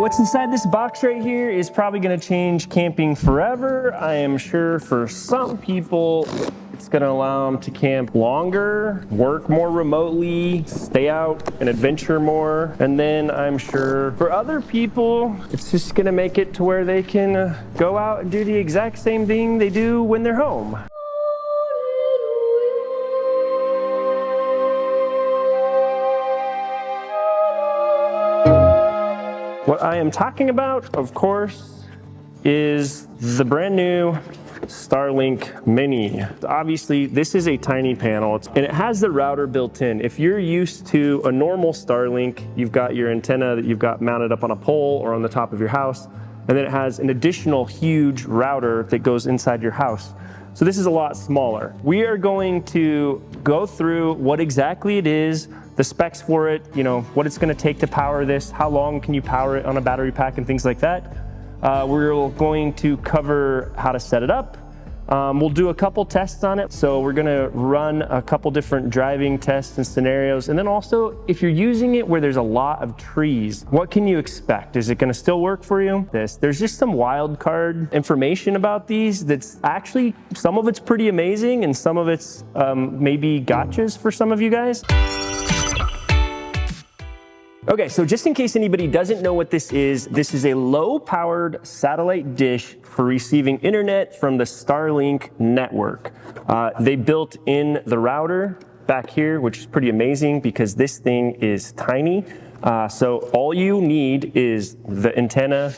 what's inside this box right here is probably going to change camping forever. I am sure for some people, it's going to allow them to camp longer, work more remotely, stay out and adventure more. And then I'm sure for other people, it's just going to make it to where they can go out and do the exact same thing they do when they're home. What I am talking about, of course, is the brand new Starlink Mini. Obviously, this is a tiny panel, and it has the router built in. If you're used to a normal Starlink, you've got your antenna that you've got mounted up on a pole or on the top of your house, and then it has an additional huge router that goes inside your house. So this is a lot smaller. We are going to go through what exactly it is, the specs for it, you know, what it's going to take to power this, how long can you power it on a battery pack and things like that. We're going to cover how to set it up. We'll do a couple tests on it. So we're going to run a couple different driving tests and scenarios. And then also, if you're using it where there's a lot of trees, what can you expect? Is it going to still work for you? There's just some wild card information about these that's actually, some of it's pretty amazing and some of it's maybe gotchas for some of you guys. Okay, so just in case anybody doesn't know what this is a low-powered satellite dish for receiving internet from the Starlink network. They built in the router back here, which is pretty amazing because this thing is tiny. So all you need is the antenna,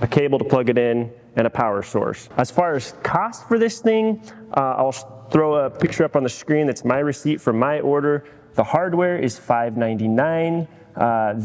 a cable to plug it in, and a power source. As far as cost for this thing, I'll throw a picture up on the screen. That's my receipt from my order. The hardware is $5.99.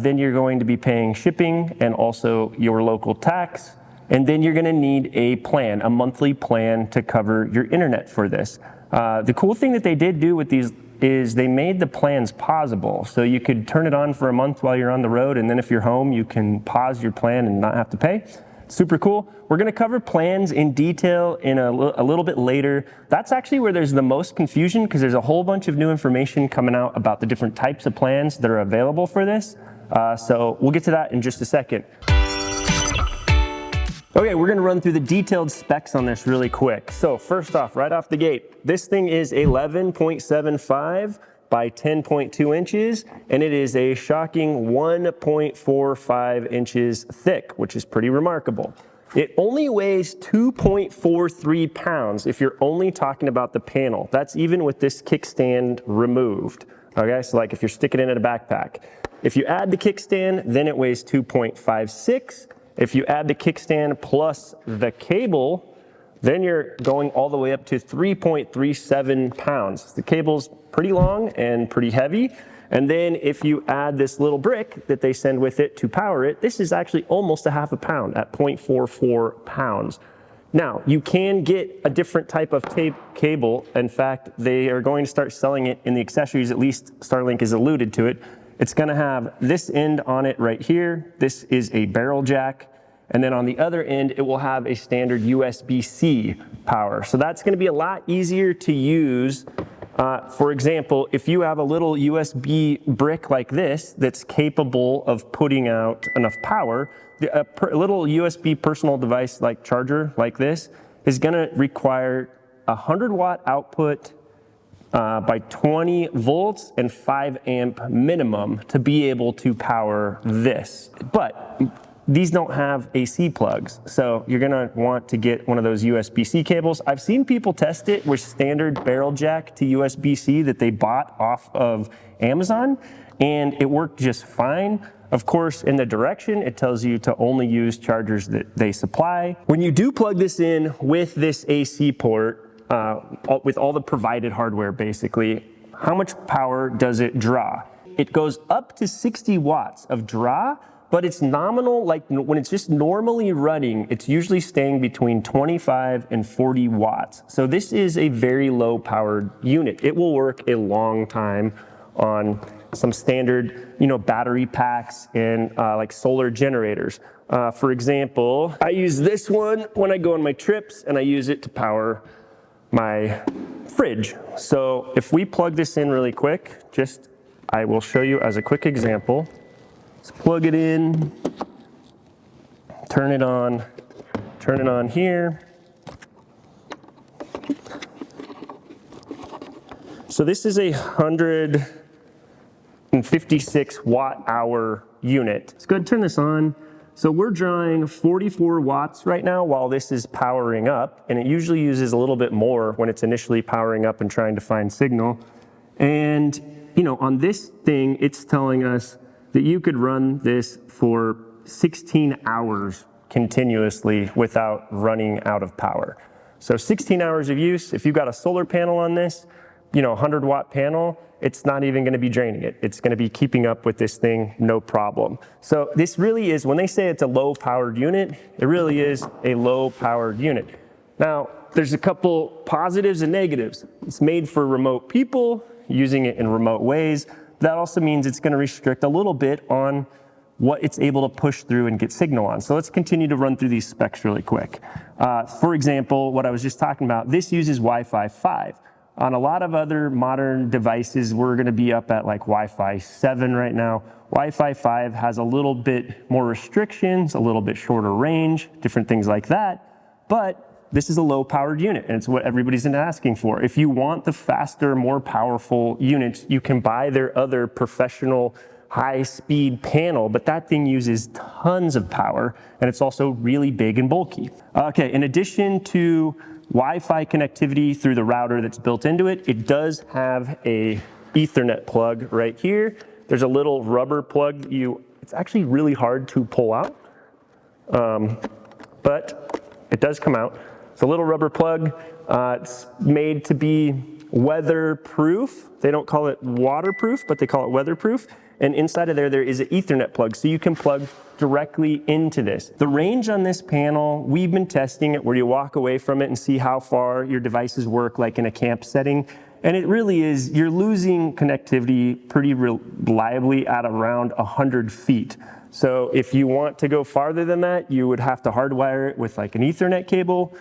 Then you're going to be paying shipping and also your local tax. And then you're going to need a plan, a monthly plan to cover your internet for this. The cool thing that they did do with these is they made the plans pausable. So you could turn it on for a month while you're on the road, and then if you're home, you can pause your plan and not have to pay. Super cool. We're going to cover plans in detail in a little bit later. That's actually where there's the most confusion because there's a whole bunch of new information coming out about the different types of plans that are available for this. So we'll get to that in just a second. Okay, we're going to run through the detailed specs on this really quick. So first off, right off the gate, this thing is 11.75 by 10.2 inches, and it is a shocking 1.45 inches thick, which is pretty remarkable. It only weighs 2.43 pounds if you're only talking about the panel. That's even with this kickstand removed. Okay, so like if you're sticking it in a backpack. If you add the kickstand, then it weighs 2.56. If you add the kickstand plus the cable, then you're going all the way up to 3.37 pounds. The cable's pretty long and pretty heavy. And then if you add this little brick that they send with it to power it, this is actually almost a half a pound at 0.44 pounds. Now, you can get a different type of cable. In fact, they are going to start selling it in the accessories, at least Starlink has alluded to it. It's gonna have this end on it right here. This is a barrel jack. And then on the other end, it will have a standard USB-C power. So that's gonna be a lot easier to use. For example, if you have a little USB brick like this that's capable of putting out enough power, a little USB personal device like charger like this is gonna require a 100-watt output by 20 volts and 5 amp minimum to be able to power this. But these don't have AC plugs, so you're gonna want to get one of those USB-C cables. I've seen people test it with standard barrel jack to USB-C that they bought off of Amazon, and it worked just fine. Of course, in the direction, it tells you to only use chargers that they supply. When you do plug this in with this AC port, with all the provided hardware basically, how much power does it draw? It goes up to 60 watts of draw, but it's nominal. Like when it's just normally running, it's usually staying between 25 and 40 watts. So this is a very low powered unit. It will work a long time on some standard, battery packs and like solar generators. For example, I use this one when I go on my trips, and I use it to power my fridge. So if we plug this in really quick, I will show you as a quick example. Let's plug it in turn it on here. So this is a 156 watt-hour unit. Let's go ahead and turn this on. So we're drawing 44 watts right now while this is powering up, and it usually uses a little bit more when it's initially powering up and trying to find signal. And you know, on this thing, it's telling us that you could run this for 16 hours continuously without running out of power. So 16 hours of use. If you've got a solar panel on this, you know, 100-watt panel, it's not even going to be draining it. It's going to be keeping up with this thing, no problem. So this really is, when they say it's a low-powered unit, it really is a low-powered unit. Now, there's a couple positives and negatives. It's made for remote people, using it in remote ways. That also means it's going to restrict a little bit on what it's able to push through and get signal on. So let's continue to run through these specs really quick. For example, what I was just talking about, this uses Wi-Fi 5. On a lot of other modern devices, we're going to be up at like Wi-Fi 7 right now. Wi-Fi 5 has a little bit more restrictions, a little bit shorter range, different things like that. But this is a low-powered unit, and it's what everybody's been asking for. If you want the faster, more powerful units, you can buy their other professional high-speed panel, but that thing uses tons of power, and it's also really big and bulky. Okay, in addition to Wi-Fi connectivity through the router that's built into it, it does have a Ethernet plug right here. There's a little rubber plug it's actually really hard to pull out, but it does come out. It's a little rubber plug. It's made to be weatherproof. They don't call it waterproof, but they call it weatherproof. And inside of there is an Ethernet plug, so you can plug directly into this. The range on this panel, we've been testing it where you walk away from it and see how far your devices work, like in a camp setting. And it really is, you're losing connectivity pretty reliably at around 100 feet. So if you want to go farther than that, you would have to hardwire it with like an Ethernet cable,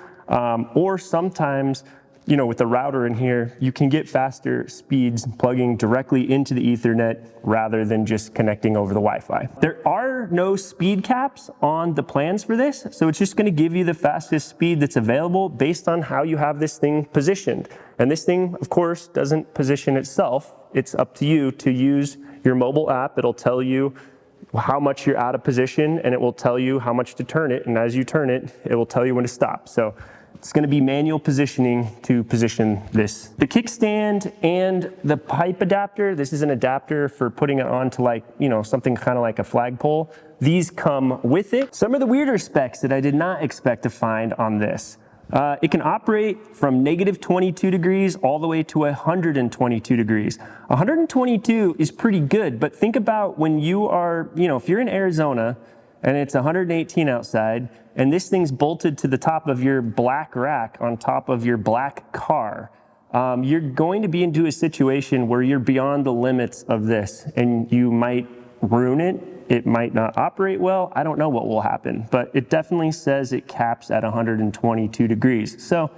or sometimes, you know, with the router in here, you can get faster speeds plugging directly into the Ethernet rather than just connecting over the Wi-Fi. There are no speed caps on the plans for this, so it's just going to give you the fastest speed that's available based on how you have this thing positioned. And this thing, of course, doesn't position itself. It's up to you to use your mobile app. It'll tell you how much you're out of position, and it will tell you how much to turn it. And as you turn it, it will tell you when to stop. So it's going to be manual positioning to position this. The kickstand and the pipe adapter, this is an adapter for putting it onto like, you know, something kind of like a flagpole. These come with it. Some of the weirder specs that I did not expect to find on this. It can operate from -22 degrees all the way to 122 degrees. 122 is pretty good, but think about when you are, you know, if you're in Arizona and it's 118 outside, and this thing's bolted to the top of your black rack on top of your black car, you're going to be into a situation where you're beyond the limits of this, and you might ruin it. It might not operate well. I don't know what will happen, but it definitely says it caps at 122 degrees. So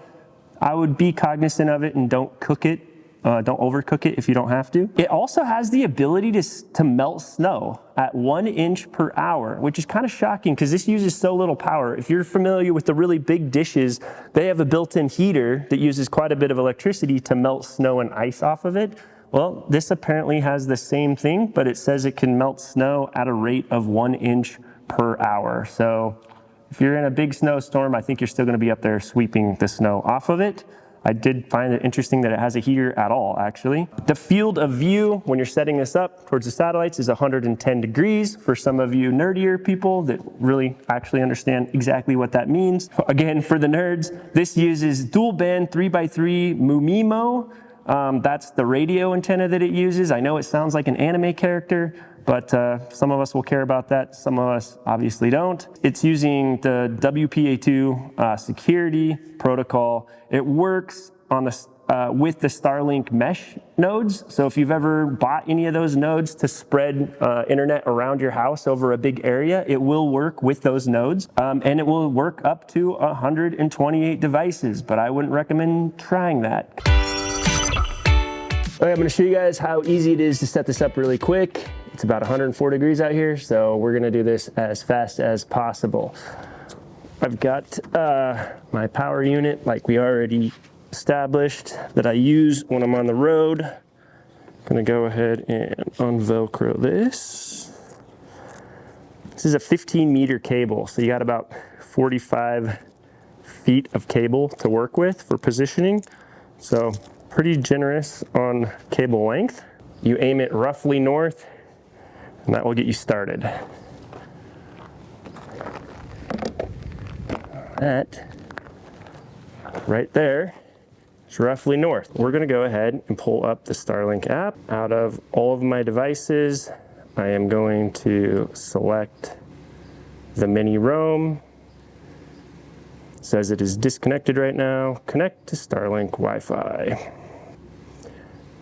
I would be cognizant of it and don't cook it. Don't overcook it if you don't have to. It also has the ability to melt snow at 1 inch per hour, which is kind of shocking because this uses so little power. If you're familiar with the really big dishes, they have a built-in heater that uses quite a bit of electricity to melt snow and ice off of it. Well, this apparently has the same thing, but it says it can melt snow at a rate of 1 inch per hour. So if you're in a big snowstorm, I think you're still going to be up there sweeping the snow off of it. I did find it interesting that it has a heater at all, actually. The field of view, when you're setting this up towards the satellites, is 110 degrees. For some of you nerdier people that really actually understand exactly what that means. Again, for the nerds, this uses dual band 3x3 MUMIMO. That's the radio antenna that it uses. I know it sounds like an anime character, but some of us will care about that. Some of us obviously don't. It's using the WPA2 security protocol. It works on the with the Starlink mesh nodes. So if you've ever bought any of those nodes to spread internet around your house over a big area, it will work with those nodes, and it will work up to 128 devices, but I wouldn't recommend trying that. Okay, I'm going to show you guys how easy it is to set this up really quick. It's about 104 degrees out here, so we're gonna do this as fast as possible. I've got my power unit like we already established that I use when I'm on the road. I'm gonna go ahead and unvelcro this. This is a 15-meter cable, so you got about 45 feet of cable to work with for positioning. So pretty generous on cable length. You aim it roughly north, and that will get you started. That right there is roughly north. We're gonna go ahead and pull up the Starlink app. Out of all of my devices, I am going to select the Mini Roam. It says it is disconnected right now. Connect to Starlink Wi-Fi.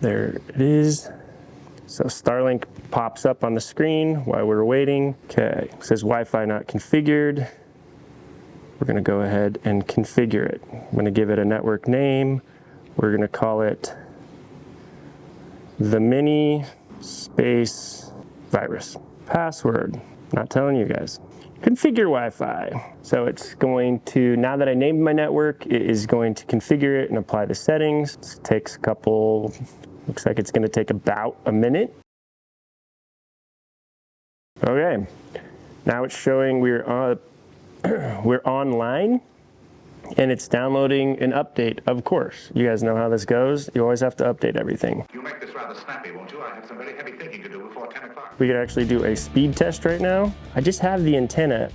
There it is. So Starlink pops up on the screen while we're waiting. Okay, it says Wi-Fi not configured. We're gonna go ahead and configure it. I'm gonna give it a network name. We're gonna call it the Mini space virus. Password, not telling you guys. Configure Wi-Fi. So it's going to, now that I named my network, it is going to configure it and apply the settings. This takes a couple, looks like it's gonna take about a minute. Okay, now it's showing we're online, and it's downloading an update, of course. You guys know how this goes. You always have to update everything. You'll make this rather snappy, won't you? I have some very heavy thinking to do before 10 o'clock. We could actually do a speed test right now. I just have the antenna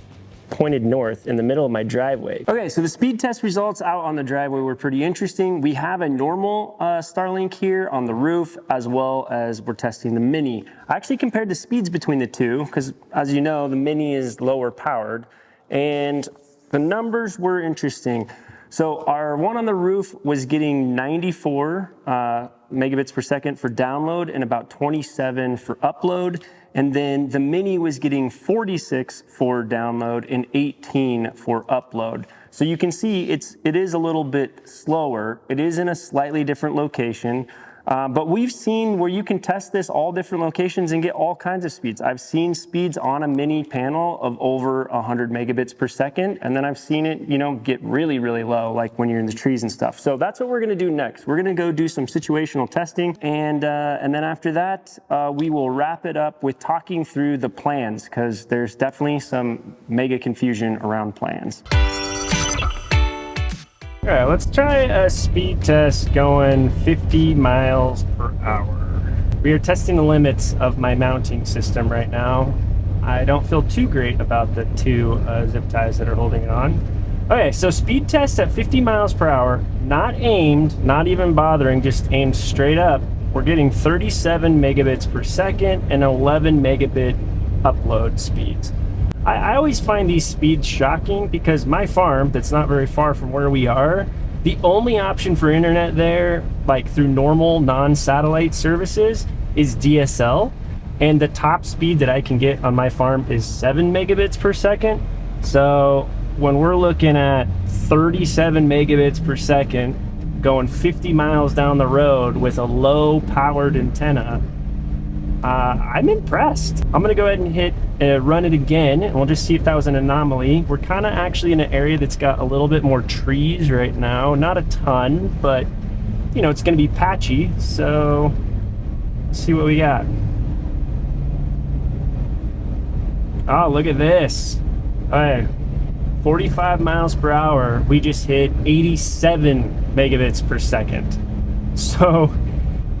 pointed north in the middle of my driveway. Okay, so the speed test results out on the driveway were pretty interesting. We have a normal Starlink here on the roof, as well as we're testing the Mini. I actually compared the speeds between the two, because as you know, the Mini is lower powered, and the numbers were interesting. So our one on the roof was getting 94 megabits per second for download and about 27 for upload. And then the Mini was getting 46 for download and 18 for upload. So you can see it is a little bit slower. It is in a slightly different location. But we've seen where you can test this all different locations and get all kinds of speeds. I've seen speeds on a Mini panel of over 100 megabits per second, and then I've seen it, get really, really low, like when you're in the trees and stuff. So that's what we're gonna do next. We're gonna go do some situational testing, and then after that, we will wrap it up with talking through the plans, because there's definitely some mega confusion around plans. All right, let's try a speed test going 50 miles per hour. We are testing the limits of my mounting system right now. I don't feel too great about the two zip ties that are holding it on. Okay, so speed test at 50 miles per hour, not aimed, not even bothering, just aimed straight up. We're getting 37 megabits per second and 11 megabit upload speeds. I always find these speeds shocking because my farm, that's not very far from where we are, the only option for internet there, like through normal non-satellite services, is DSL. And the top speed that I can get on my farm is 7 megabits per second. So when we're looking at 37 megabits per second, going 50 miles down the road with a low powered antenna, I'm impressed. I'm gonna go ahead and run it again, and we'll just see if that was an anomaly. We're kind of actually in an area that's got a little bit more trees right now. Not a ton, but it's gonna be patchy. So let's see what we got. Oh, look at this. All right, 45 miles per hour. We just hit 87 megabits per second. So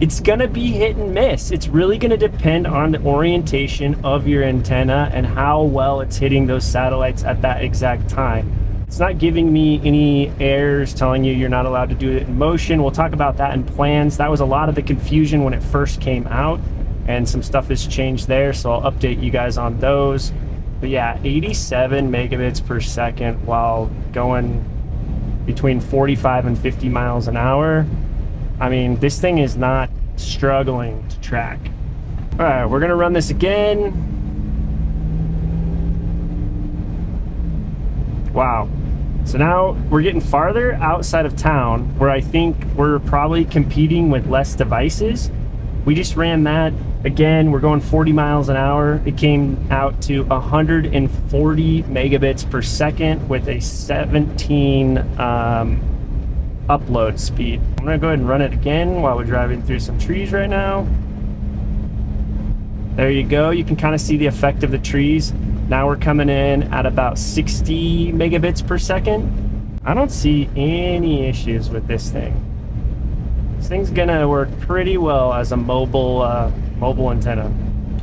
it's gonna be hit and miss. It's really gonna depend on the orientation of your antenna and how well it's hitting those satellites at that exact time. It's not giving me any errors telling you you're not allowed to do it in motion. We'll talk about that in plans. That was a lot of the confusion when it first came out, and some stuff has changed there, so I'll update you guys on those. But yeah, 87 megabits per second while going between 45 and 50 miles an hour. I mean, this thing is not struggling to track. All right, we're gonna run this again. Wow. So now we're getting farther outside of town, where I think we're probably competing with less devices. We just ran that. Again, we're going 40 miles an hour. It came out to 140 megabits per second with a 17 upload speed. I'm gonna go ahead and run it again while we're driving through some trees right now. There you go. You can kind of see the effect of the trees. Now we're coming in at about 60 megabits per second. I don't see any issues with this thing. This thing's gonna work pretty well as a mobile antenna.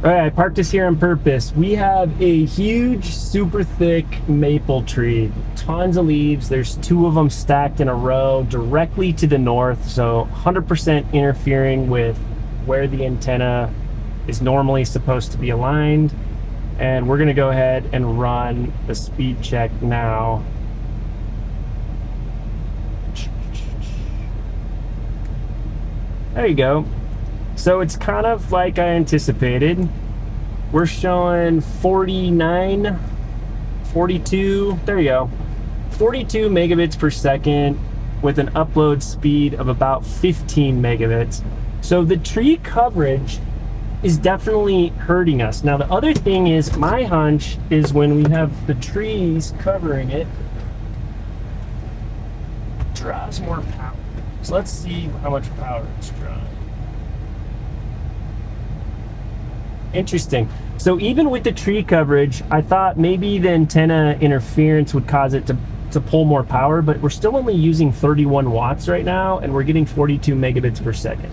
All right, I parked this here on purpose. We have a huge, super thick maple tree, tons of leaves. There's 2 of them stacked in a row directly to the north, so 100% interfering with where the antenna is normally supposed to be aligned. And we're gonna go ahead and run the speed check now. There you go. So it's kind of like I anticipated. We're showing 49, 42, there you go. 42 megabits per second with an upload speed of about 15 megabits. So the tree coverage is definitely hurting us. Now the other thing is, my hunch is when we have the trees covering it, it draws more power. So let's see how much power it's drawing. Interesting. So even with the tree coverage, I thought maybe the antenna interference would cause it to pull more power, but we're still only using 31 watts right now, and we're getting 42 megabits per second.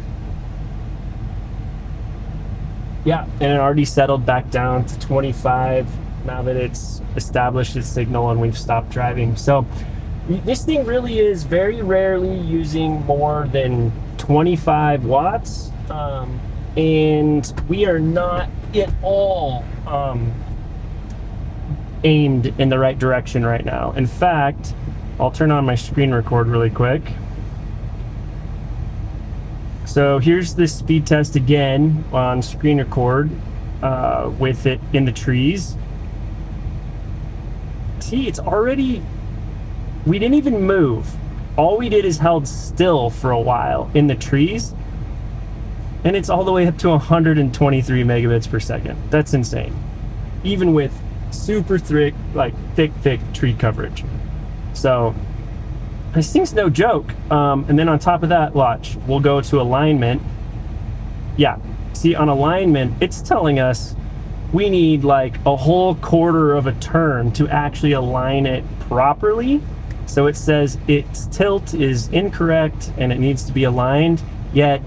Yeah, and it already settled back down to 25 now that it's established its signal and we've stopped driving. So this thing really is very rarely using more than 25 watts. And we are not at all aimed in the right direction right now. In fact, I'll turn on my screen record really quick. So here's the speed test again on screen record with it in the trees. See, it's already, we didn't even move. All we did is held still for a while in the trees, and it's all the way up to 123 megabits per second. That's insane. Even with super thick, thick tree coverage. So this thing's no joke. And then on top of that, watch, we'll go to alignment. Yeah, see, on alignment, it's telling us we need like a whole quarter of a turn to actually align it properly. So it says its tilt is incorrect and it needs to be aligned, yet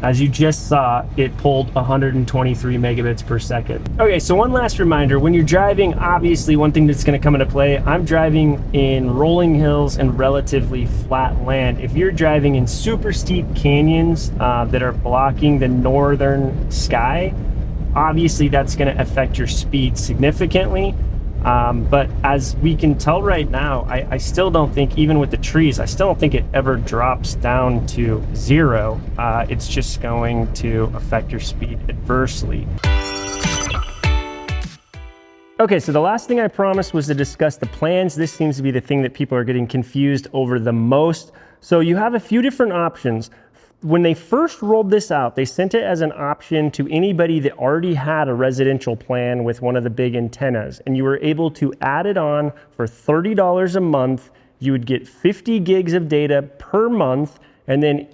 as you just saw, it pulled 123 megabits per second. Okay, so one last reminder, when you're driving, obviously one thing that's gonna come into play, I'm driving in rolling hills and relatively flat land. If you're driving in super steep canyons that are blocking the northern sky, obviously that's gonna affect your speed significantly. But as we can tell right now, I still don't think, even with the trees, I still don't think it ever drops down to 0. It's just going to affect your speed adversely. Okay, so the last thing I promised was to discuss the plans. This seems to be the thing that people are getting confused over the most. So you have a few different options. When they first rolled this out, they sent it as an option to anybody that already had a residential plan with one of the big antennas, and you were able to add it on for $30 a month. You would get 50 gigs of data per month, and then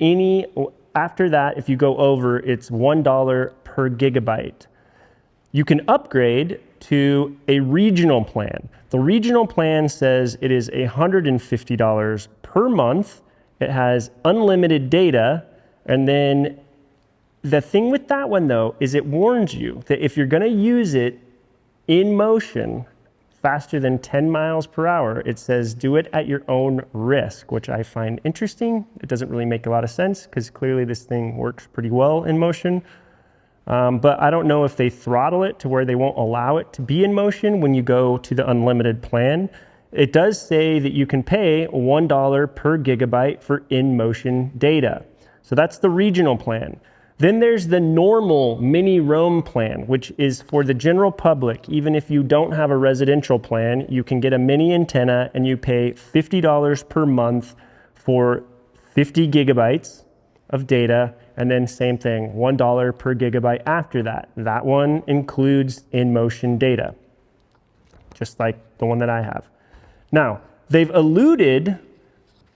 after that, if you go over, it's $1 per gigabyte. You can upgrade to a regional plan. The regional plan says it is $150 per month. It has unlimited data. And then the thing with that one though, is it warns you that if you're gonna use it in motion faster than 10 miles per hour, it says do it at your own risk, which I find interesting. It doesn't really make a lot of sense because clearly this thing works pretty well in motion. But I don't know if they throttle it to where they won't allow it to be in motion when you go to the unlimited plan. It does say that you can pay $1 per gigabyte for in-motion data. So that's the regional plan. Then there's the normal mini roam plan, which is for the general public. Even if you don't have a residential plan, you can get a mini antenna and you pay $50 per month for 50 gigabytes of data And then same thing, $1 per gigabyte after that. That one includes in-motion data, just like the one that I have. Now, they've alluded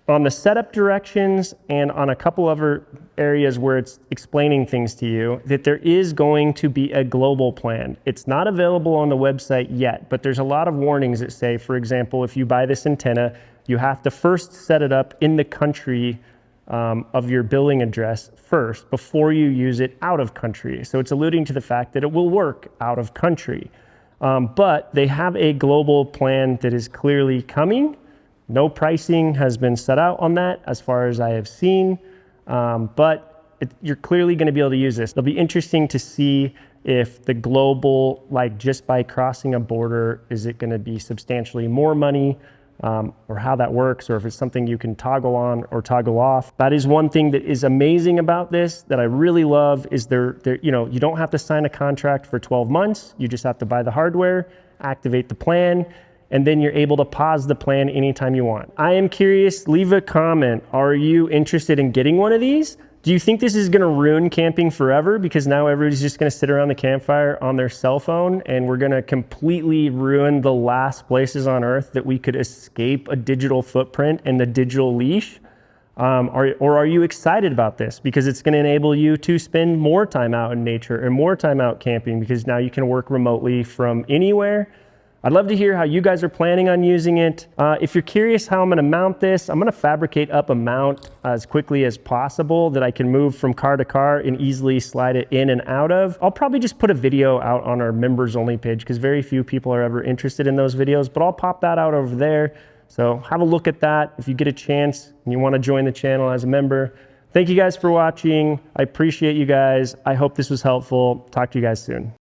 on the setup directions and on a couple other areas where it's explaining things to you that there is going to be a global plan. It's not available on the website yet, but there's a lot of warnings that say, for example, if you buy this antenna, you have to first set it up in the country of your billing address first before you use it out of country. So it's alluding to the fact that it will work out of country. But they have a global plan that is clearly coming. No pricing has been set out on that as far as I have seen, but you're clearly going to be able to use this. It'll be interesting to see if the global, like just by crossing a border, is it going to be substantially more money, or how that works, or if it's something you can toggle on or toggle off. That is one thing that is amazing about this that I really love is you don't have to sign a contract for 12 months. You just have to buy the hardware, activate the plan, and then you're able to pause the plan anytime you want. I am curious, leave a comment. Are you interested in getting one of these? Do you think this is gonna ruin camping forever because now everybody's just gonna sit around the campfire on their cell phone and we're gonna completely ruin the last places on earth that we could escape a digital footprint and the digital leash? Or are you excited about this because it's gonna enable you to spend more time out in nature and more time out camping because now you can work remotely from anywhere? I'd love to hear how you guys are planning on using it. If you're curious how I'm gonna mount this, I'm gonna fabricate up a mount as quickly as possible that I can move from car to car and easily slide it in and out of. I'll probably just put a video out on our members only page because very few people are ever interested in those videos, but I'll pop that out over there. So have a look at that if you get a chance and you wanna join the channel as a member. Thank you guys for watching. I appreciate you guys. I hope this was helpful. Talk to you guys soon.